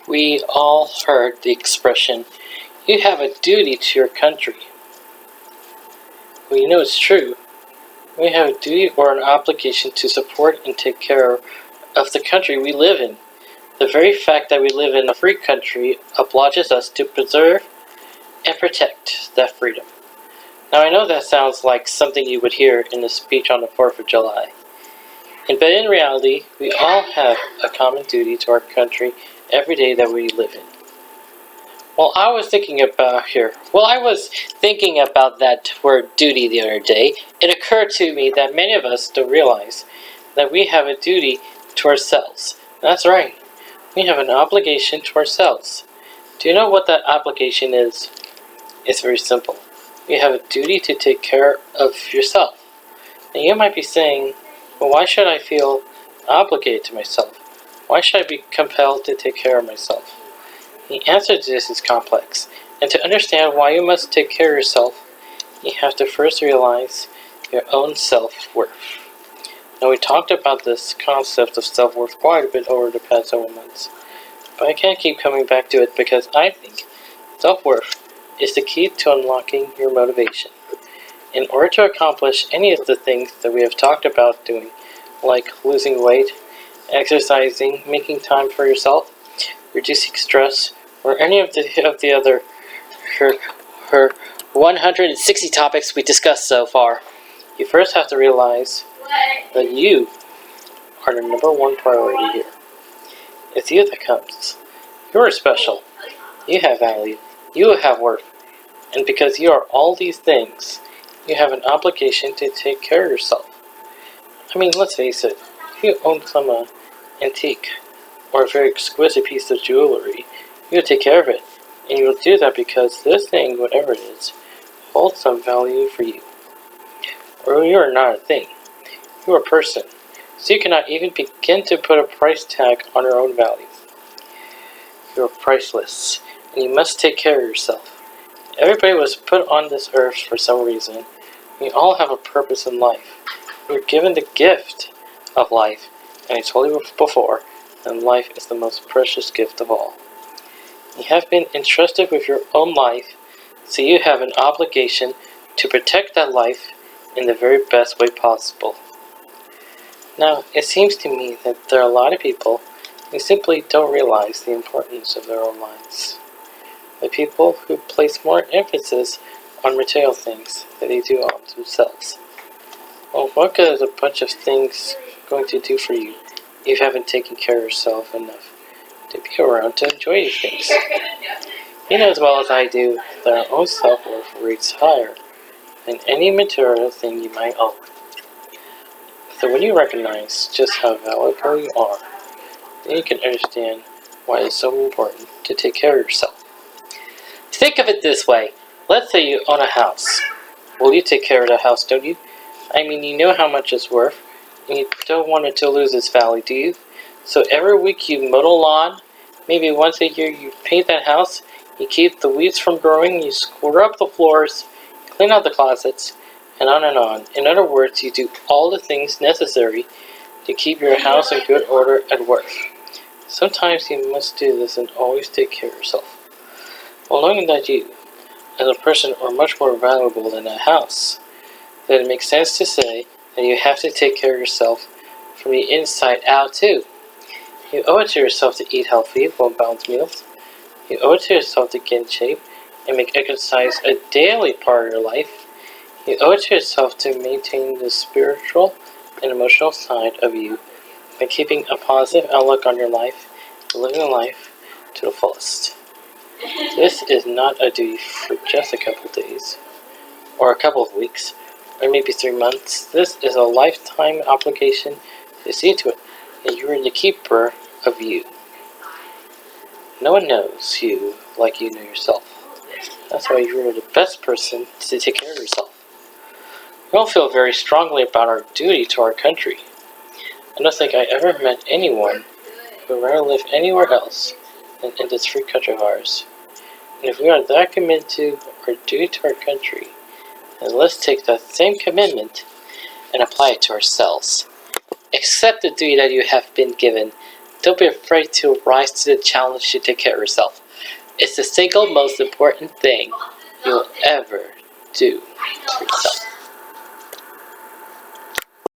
We all heard the expression, you have a duty to your country. Well, you know it's true. We have a duty or an obligation to support and take care of the country we live in. The very fact that we live in a free country obliges us to preserve and protect that freedom. Now I know that sounds like something you would hear in a speech on the 4th of July. But in reality, we all have a common duty to our country every day that we live in. I was thinking about that word duty the other day. It occurred to me that many of us don't realize that we have a duty to ourselves. That's right. We have an obligation to ourselves. Do you know what that obligation is? It's very simple. You have a duty to take care of yourself. And you might be saying, well, why should I feel obligated to myself? Why should I be compelled to take care of myself? The answer to this is complex, and to understand why you must take care of yourself, you have to first realize your own self-worth. Now, we talked about this concept of self-worth quite a bit over the past several months, but I can't keep coming back to it because I think self-worth is the key to unlocking your motivation. In order to accomplish any of the things that we have talked about doing, like losing weight, exercising, making time for yourself, reducing stress, or any of the other her 160 topics we discussed so far, you first have to realize that you are the number one priority here. It's you that counts. You are special. You have value. You have worth. And because you are all these things, you have an obligation to take care of yourself. I mean, let's face it, if you own some antique or a very exquisite piece of jewelry, you'll take care of it. And you'll do that because this thing, whatever it is, holds some value for you. Or you are not a thing. You are a person. So you cannot even begin to put a price tag on your own value. You are priceless, and you must take care of yourself. Everybody was put on this earth for some reason. We all have a purpose in life. We are given the gift of life, and I told you before, that life is the most precious gift of all. You have been entrusted with your own life, so you have an obligation to protect that life in the very best way possible. Now, it seems to me that there are a lot of people who simply don't realize the importance of their own lives. The people who place more emphasis on material things than they do on themselves. Well, what good is a bunch of things going to do for you if you haven't taken care of yourself enough to be around to enjoy these things? You know as well as I do that our own self-worth rates higher than any material thing you might own. So when you recognize just how valuable you are, then you can understand why it's so important to take care of yourself. Think of it this way. Let's say you own a house. Well, you take care of the house, don't you? I mean, you know how much it's worth, and you don't want it to lose its value, do you? So every week you mow the lawn, maybe once a year you paint that house, you keep the weeds from growing, you scrub the floors, clean out the closets, and on and on. In other words, you do all the things necessary to keep your house in good order and worth. Sometimes you must do this and always take care of yourself. Well, knowing that you, as a person, are much more valuable than a house, then it makes sense to say that you have to take care of yourself from the inside out too. You owe it to yourself to eat healthy, well-balanced meals. You owe it to yourself to get in shape and make exercise a daily part of your life. You owe it to yourself to maintain the spiritual and emotional side of you by keeping a positive outlook on your life and living life to the fullest. This is not a duty for just a couple of days, or a couple of weeks, or maybe 3 months. This is a lifetime obligation to see to it that you are the keeper of you. No one knows you like you know yourself. That's why you are the best person to take care of yourself. We all feel very strongly about our duty to our country. I don't think I ever met anyone who would rather live anywhere else than in this free country of ours. And if we are that committed to our duty to our country, then let's take that same commitment and apply it to ourselves. Accept the duty that you have been given. Don't be afraid to rise to the challenge to take care of yourself. It's the single most important thing you'll ever do for yourself.